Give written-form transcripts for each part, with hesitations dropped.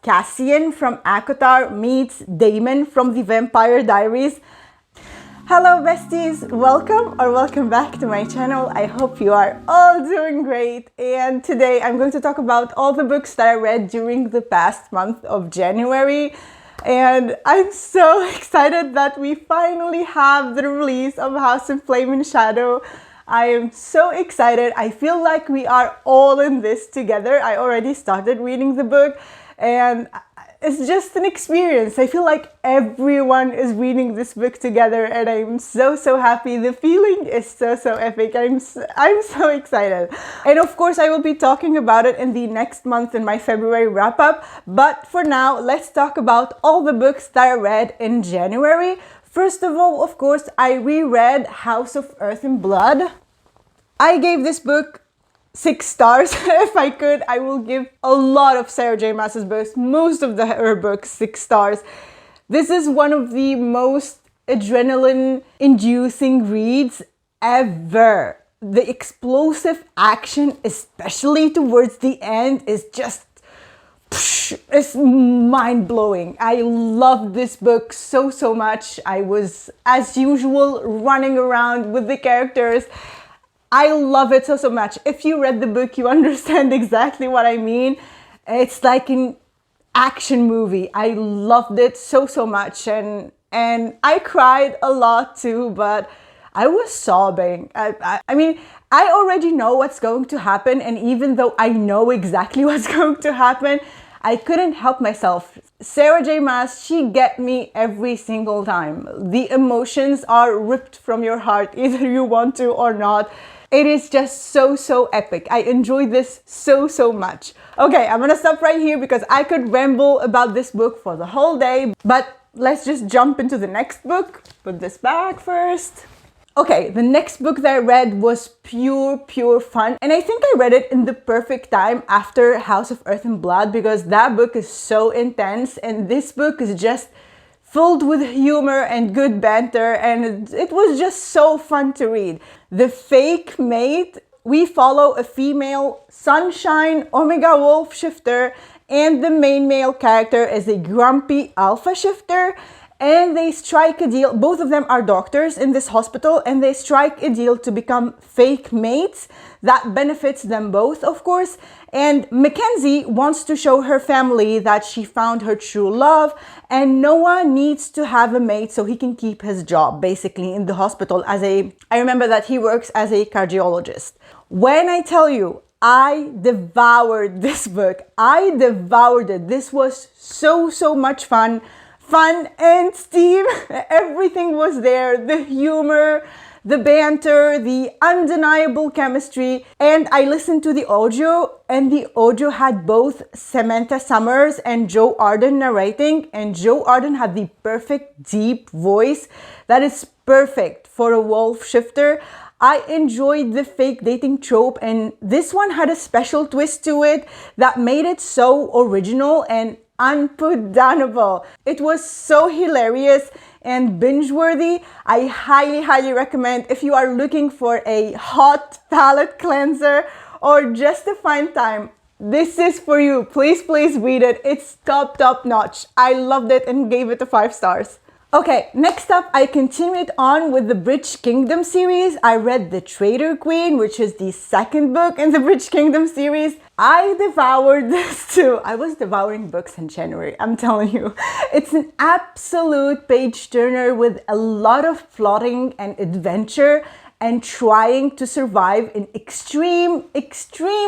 Cassian from ACOTAR meets Damon from the Vampire Diaries. Hello besties, welcome back to my channel. I hope you are all doing great, and today I'm going to talk about all the books that I read during the past month of January. And I'm so excited that we finally have the release of House of Flame and Shadow. I am so excited. I feel like we are all in this together. I already started reading the book and it's just an experience. I feel like everyone is reading this book together and I'm so happy. The feeling is so epic. I'm so excited. And of course, I will be talking about it in the next month in my February wrap up. But for now, let's talk about all the books that I read in January. First of all, of course, I reread House of Earth and Blood. I gave this book 6 stars. If I could, I will give a lot of Sarah J. Maas's books, most of her books, 6 stars. This is one of the most adrenaline-inducing reads ever. The explosive action, especially towards the end, is just it's mind-blowing. I love this book so much. I was, as usual, running around with the characters. I love it so much. If you read the book, you understand exactly what I mean. It's like an action movie. I loved it so much, and I cried a lot too, but I was sobbing. I mean, I already know what's going to happen, and even though I know exactly what's going to happen, I couldn't help myself. Sarah J. Maas, she gets me every single time. The emotions are ripped from your heart, either you want to or not. It is just so epic. I enjoyed this so much. Okay, I'm gonna stop right here because I could ramble about this book for the whole day, but let's just jump into the next book. Put this back first. Okay, the next book that I read was pure fun, and I think I read it in the perfect time after House of Earth and Blood because that book is so intense and this book is just filled with humor and good banter, and it was just so fun to read. The Fake Mate, we follow a female sunshine Omega Wolf shifter, and the main male character is a grumpy alpha shifter, and they strike a deal. Both of them are doctors in this hospital, and they strike a deal to become fake mates. That benefits them both, of course. And Mackenzie wants to show her family that she found her true love, and Noah needs to have a mate so he can keep his job, basically, in the hospital as I remember that he works as a cardiologist. When I tell you, I devoured this book. I devoured it. This was so much fun and steam. Everything was there. The humor, the banter, the undeniable chemistry. And I listened to the audio, and the audio had both Samantha Summers and Joe Arden narrating, and Joe Arden had the perfect deep voice that is perfect for a wolf shifter. I enjoyed the fake dating trope, and this one had a special twist to it that made it so original and unputdownable. It was so hilarious and binge-worthy. I highly recommend if you are looking for a hot palate cleanser or just a fun time. This is for you. Please read it. It's top notch. I loved it and gave it a 5 stars. Okay, next up, I continued on with the Bridge Kingdom series. I read The Traitor Queen, which is the second book in the Bridge Kingdom series. I devoured this too. I was devouring books in January, I'm telling you. It's an absolute page turner with a lot of plotting and adventure and trying to survive in extreme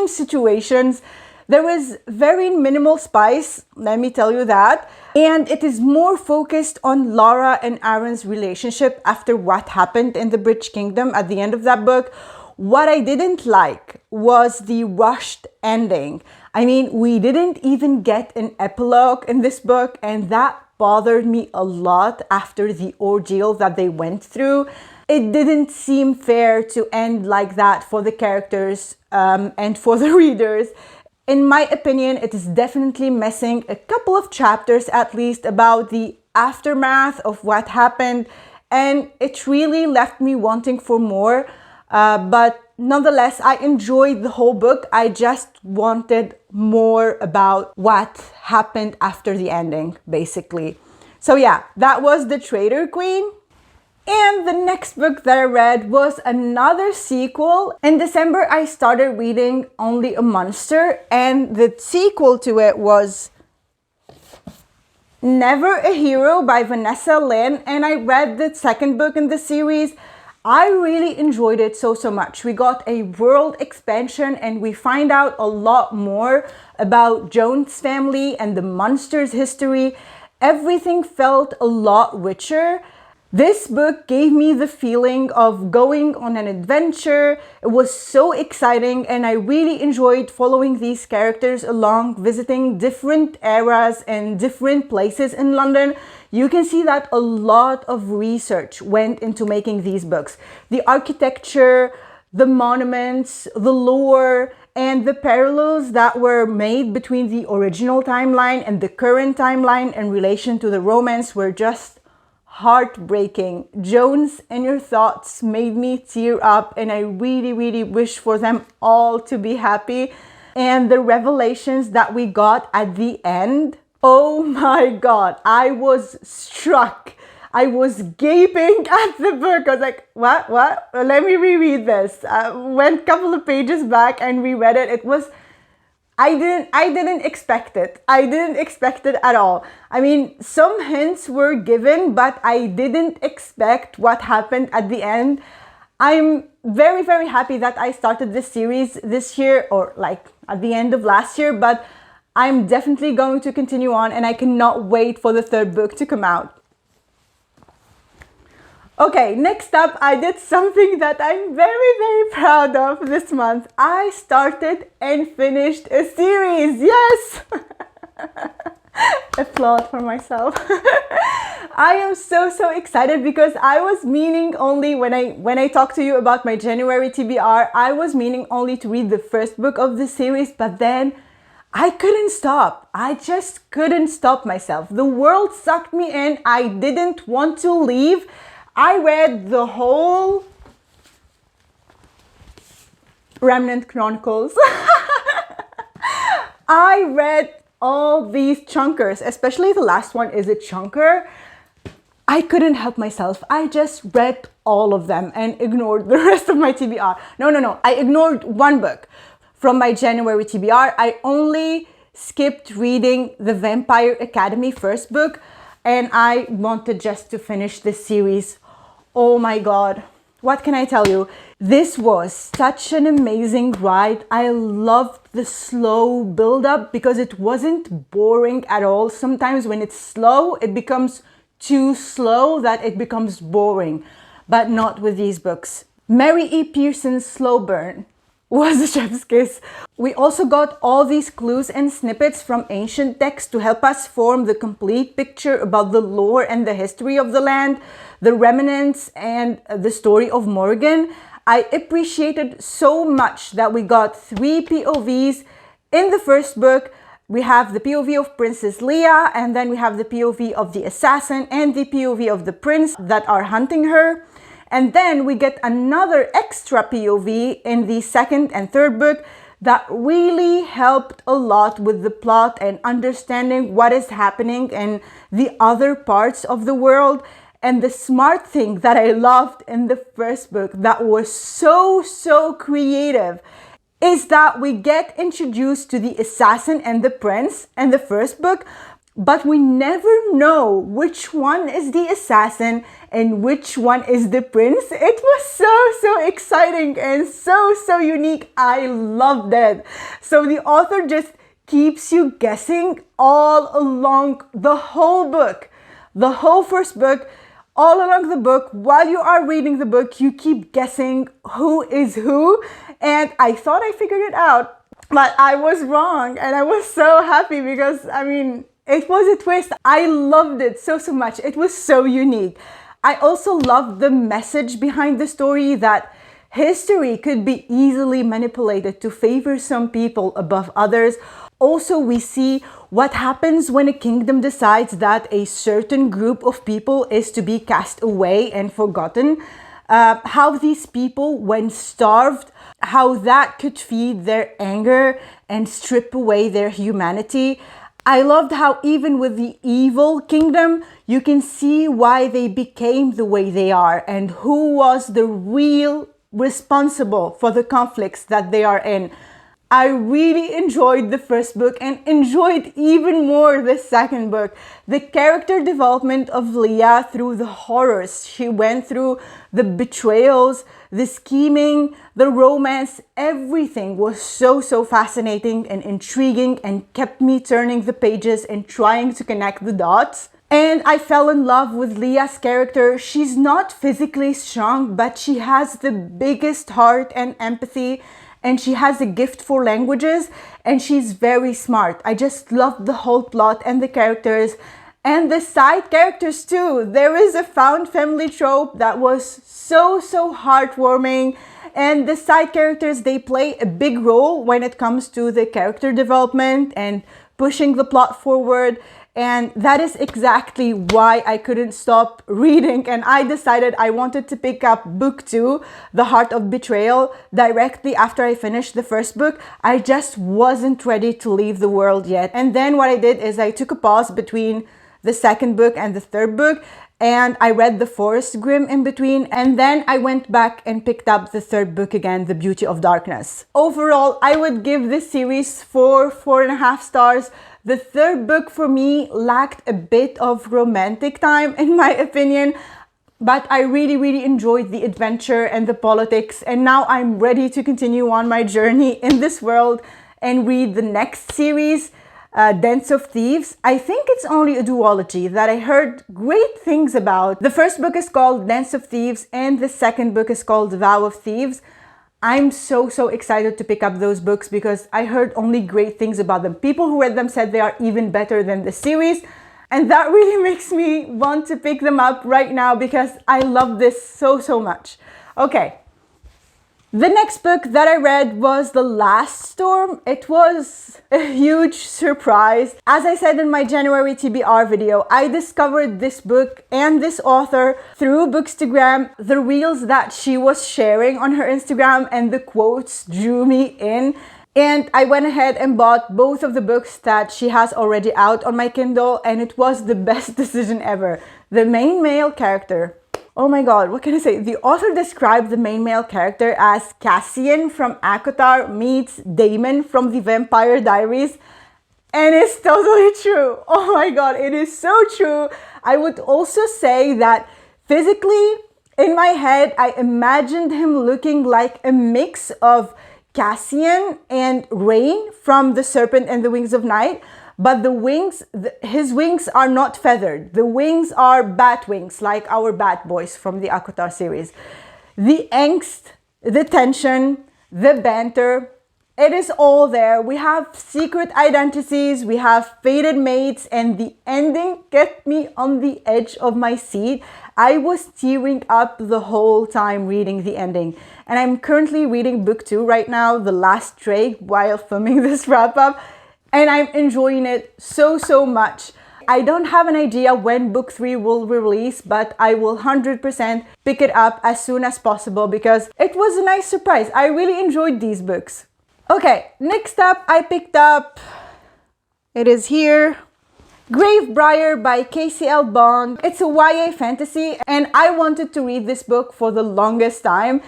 situations. There was very minimal spice, let me tell you that. And it is more focused on Laura and Aaron's relationship after what happened in the Bridge Kingdom at the end of that book. What I didn't like was the rushed ending. I mean, we didn't even get an epilogue in this book, and that bothered me a lot after the ordeal that they went through. It didn't seem fair to end like that for the characters and for the readers. In my opinion, it is definitely missing a couple of chapters at least about the aftermath of what happened, and it really left me wanting for more. But nonetheless, I enjoyed the whole book. I just wanted more about what happened after the ending, basically. So yeah, that was The Traitor Queen. And the next book that I read was another sequel. In December, I started reading Only a Monster, and the sequel to it was Never a Hero by Vanessa Lynn, and I read the second book in the series. I really enjoyed it so much. We got a world expansion and we find out a lot more about Joan's family and the monster's history. Everything felt a lot richer. This book gave me the feeling of going on an adventure. It was so exciting and I really enjoyed following these characters along, visiting different eras and different places in London. You can see that a lot of research went into making these books. The architecture, the monuments, the lore, and the parallels that were made between the original timeline and the current timeline in relation to the romance were just heartbreaking. Joan's Inner Thoughts made me tear up, and I really wish for them all to be happy. And the revelations that we got at the end, oh my god, I was struck. I was gaping at the book. I was like, what? Let me reread this. Went a couple of pages back and reread it. It was, I didn't expect it. I didn't expect it at all. I mean, some hints were given, but I didn't expect what happened at the end. I'm very happy that I started this series this year, or like at the end of last year, but I'm definitely going to continue on and I cannot wait for the third book to come out. Okay, next up, I did something that I'm very proud of this month. I started and finished a series. Yes! Applaud for myself. I am so excited because I was meaning only, when I talked to you about my January TBR, I was meaning only to read the first book of the series, but then I couldn't stop. I just couldn't stop myself. The world sucked me in. I didn't want to leave. I read the whole Remnant Chronicles. I read all these chunkers, especially the last one is a chunker. I couldn't help myself. I just read all of them and ignored the rest of my TBR. No. I ignored one book from my January TBR. I only skipped reading the Vampire Academy first book, and I wanted just to finish this series. Oh my god, what can I tell you? This was such an amazing ride. I loved the slow build-up because it wasn't boring at all. Sometimes when it's slow, it becomes too slow that it becomes boring, but not with these books. Mary E. Pearson's slow burn was a chef's kiss. We also got all these clues and snippets from ancient texts to help us form the complete picture about the lore and the history of the land, the remnants, and the story of Morgan. I appreciated so much that we got 3 POVs in the first book. We have the POV of Princess Leia, and then we have the POV of the assassin and the POV of the prince that are hunting her. And then we get another extra POV in the second and third book that really helped a lot with the plot and understanding what is happening in the other parts of the world. And the smart thing that I loved in the first book that was so creative is that we get introduced to the assassin and the prince in the first book, but we never know which one is the assassin and which one is the prince. It was so exciting and so unique. I loved it. So the author just keeps you guessing all along the whole book, the whole first book. All along the book, while you are reading the book, you keep guessing who is who. And I thought I figured it out, but I was wrong. And I was so happy because, I mean, it was a twist. I loved it so much. It was so unique. I also loved the message behind the story that history could be easily manipulated to favor some people above others. Also, we see what happens when a kingdom decides that a certain group of people is to be cast away and forgotten. how these people, when starved, how that could feed their anger and strip away their humanity. I loved how even with the evil kingdom, you can see why they became the way they are and who was the real responsible for the conflicts that they are in. I really enjoyed the first book and enjoyed even more the second book. The character development of Leah through the horrors she went through, the betrayals, the scheming, the romance, everything was so fascinating and intriguing and kept me turning the pages and trying to connect the dots. And I fell in love with Leah's character. She's not physically strong, but she has the biggest heart and empathy. And she has a gift for languages, and she's very smart. I just loved the whole plot and the characters and the side characters too. There is a found family trope that was so heartwarming, and the side characters, they play a big role when it comes to the character development and pushing the plot forward. And that is exactly why I couldn't stop reading, and I decided I wanted to pick up book 2, The Heart of Betrayal, directly after I finished the first book. I just wasn't ready to leave the world yet. And then what I did is I took a pause between the second book and the third book, and I read the Forest Grimm in between, and then I went back and picked up the third book again, The Beauty of Darkness. Overall, I would give this series 4.5 stars. The third book for me lacked a bit of romantic time in my opinion, but I really enjoyed the adventure and the politics, and now I'm ready to continue on my journey in this world and read the next series, Dens of Thieves. I think it's only a duology that I heard great things about. The first book is called Dens of Thieves and the second book is called Vow of Thieves. I'm so excited to pick up those books because I heard only great things about them. People who read them said they are even better than the series, and that really makes me want to pick them up right now because I love this so much. Okay. The next book that I read was The Last Storm. It was a huge surprise. As I said in my January TBR video, I discovered this book and this author through Bookstagram. The reels that she was sharing on her Instagram and the quotes drew me in. And I went ahead and bought both of the books that she has already out on my Kindle, and it was the best decision ever. The main male character, oh my god, what can I say? The author described the main male character as Cassian from ACOTAR meets Damon from The Vampire Diaries. And it's totally true. Oh my god, it is so true. I would also say that physically, in my head, I imagined him looking like a mix of Cassian and Rain from The Serpent and the Wings of Night. But the wings, his wings are not feathered. The wings are bat wings, like our bat boys from the ACOTAR series. The angst, the tension, the banter, it is all there. We have secret identities, we have fated mates, and the ending kept me on the edge of my seat. I was tearing up the whole time reading the ending. And I'm currently reading book 2 right now, The Last Drake, while filming this wrap-up. And I'm enjoying it so much. I don't have an idea when book 3 will release, but I will 100% pick it up as soon as possible because it was a nice surprise. I really enjoyed these books. Okay, next up I picked up, it is here, Gravebriar by KCL Bond. It's a YA fantasy and I wanted to read this book for the longest time.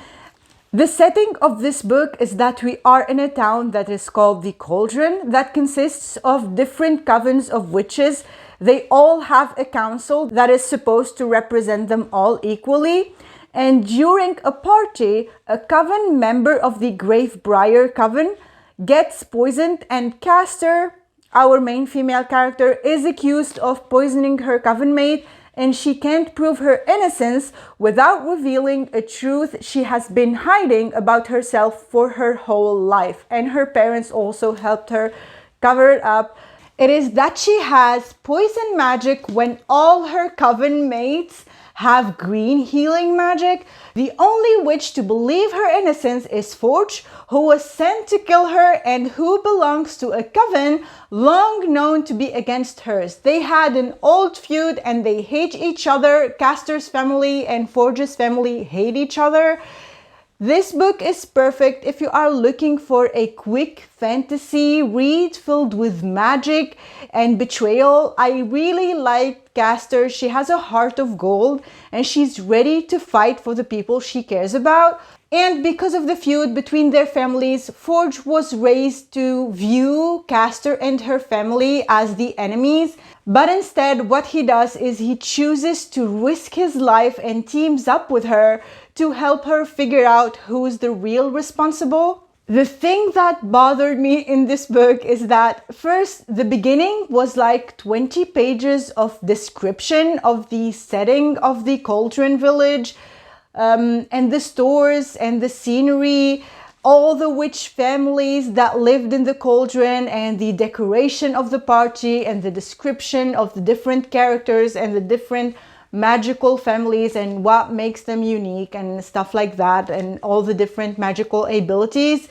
The setting of this book is that we are in a town that is called the Cauldron that consists of different covens of witches. They all have a council that is supposed to represent them all equally. And during a party, a coven member of the Gravebriar coven gets poisoned, and Caster, our main female character, is accused of poisoning her coven mate, and she can't prove her innocence without revealing a truth she has been hiding about herself for her whole life. And her parents also helped her cover it up. It is that she has poison magic when all her coven mates have green healing magic. The only witch to believe her innocence is Forge, who was sent to kill her and who belongs to a coven long known to be against hers. They had an old feud and they hate each other. Castor's family and Forge's family hate each other. This book is perfect if you are looking for a quick fantasy read filled with magic and betrayal. I really like Castor. She has a heart of gold and she's ready to fight for the people she cares about. And because of the feud between their families, Forge was raised to view Castor and her family as the enemies. But instead, what he does is he chooses to risk his life and teams up with her to help her figure out who's the real responsible. The thing that bothered me in this book is that first, the beginning was like 20 pages of description of the setting of the Cauldron Village, and the stores and the scenery, all the witch families that lived in the cauldron, and the decoration of the party, and the description of the different characters and the different magical families and what makes them unique and stuff like that, and all the different magical abilities.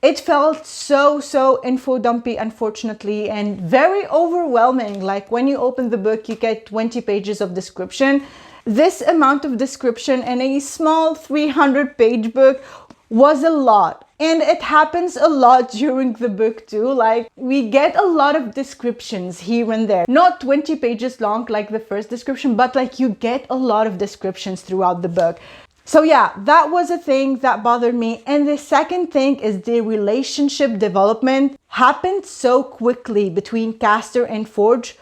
It felt so info dumpy, unfortunately, and very overwhelming. Like when you open the book, you get 20 pages of description. This amount of description in a small 300-page book was a lot. And it happens a lot during the book too. Like we get a lot of descriptions here and there. Not 20 pages long like the first description, but like you get a lot of descriptions throughout the book. So yeah, that was a thing that bothered me. And the second thing is the relationship development happened so quickly between Castor and Forge.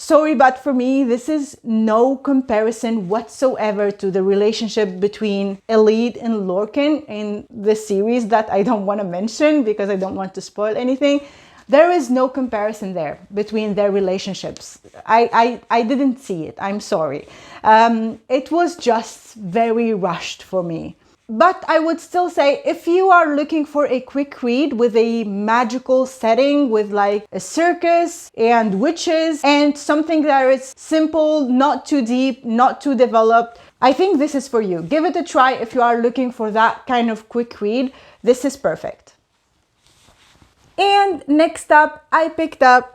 Sorry, but for me, this is no comparison whatsoever to the relationship between Elide and Lorcan in the series that I don't want to mention because I don't want to spoil anything. There is no comparison there between their relationships. I didn't see it. I'm sorry. It was just very rushed for me. But I would still say if you are looking for a quick read with a magical setting with like a circus and witches and something that is simple, not too deep, not too developed, I think this is for you. Give it a try if you are looking for that kind of quick read. This is perfect. And next up, I picked up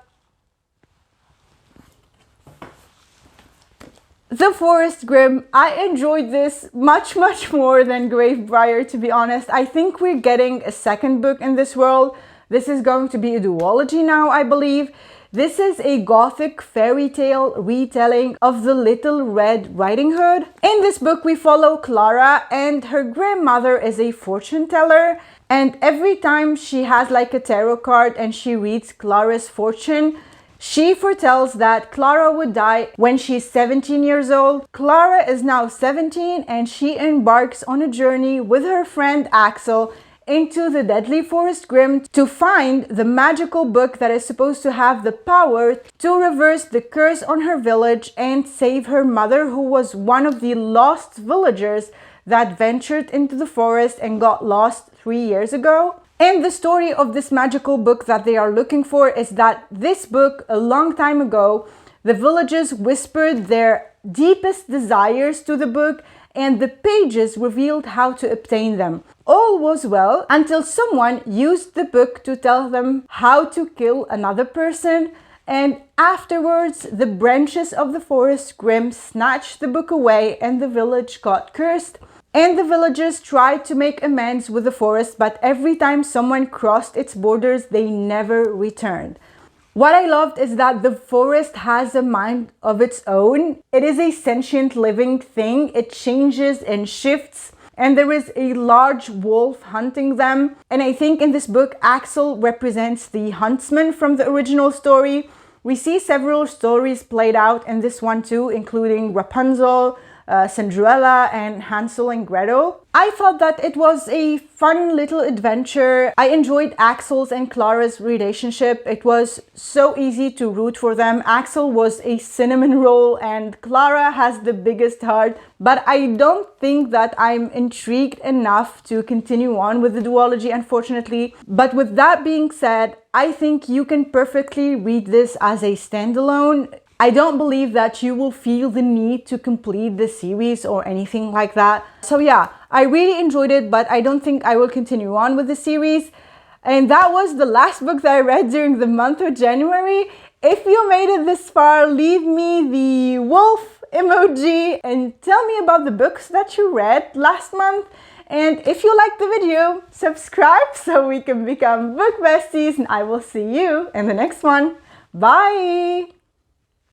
The Forest Grimm. I enjoyed this much more than Gravebriar, to be honest. I think we're getting a second book in this world. This is going to be a duology now, I believe. This is a gothic fairy tale retelling of the Little Red Riding Hood. In this book, we follow Clara, and her grandmother is a fortune teller. And every time she has like a tarot card and she reads Clara's fortune, she foretells that Clara would die when she's 17 years old. Clara is now 17 and she embarks on a journey with her friend Axel into the deadly Forest Grimm to find the magical book that is supposed to have the power to reverse the curse on her village and save her mother, who was one of the lost villagers that ventured into the forest and got lost 3 years ago. And the story of this magical book that they are looking for is that this book, a long time ago, the villagers whispered their deepest desires to the book and the pages revealed how to obtain them. All was well until someone used the book to tell them how to kill another person, and afterwards the branches of the Forest Grimm snatched the book away and the village got cursed. And the villagers tried to make amends with the forest, but every time someone crossed its borders, they never returned. What I loved is that the forest has a mind of its own. It is a sentient living thing. It changes and shifts, and there is a large wolf hunting them. And I think in this book, Axel represents the huntsman from the original story. We see several stories played out in this one too, including Rapunzel, Cinderella, and Hansel and Gretel. I thought that it was a fun little adventure. I enjoyed Axel's and Clara's relationship. It was so easy to root for them. Axel was a cinnamon roll and Clara has the biggest heart, but I don't think that I'm intrigued enough to continue on with the duology, unfortunately. But with that being said, I think you can perfectly read this as a standalone. I don't believe that you will feel the need to complete the series or anything like that. So yeah, I really enjoyed it, but I don't think I will continue on with the series. And that was the last book that I read during the month of January. If you made it this far, leave me the wolf emoji and tell me about the books that you read last month. And if you liked the video, subscribe so we can become book besties, and I will see you in the next one. Bye!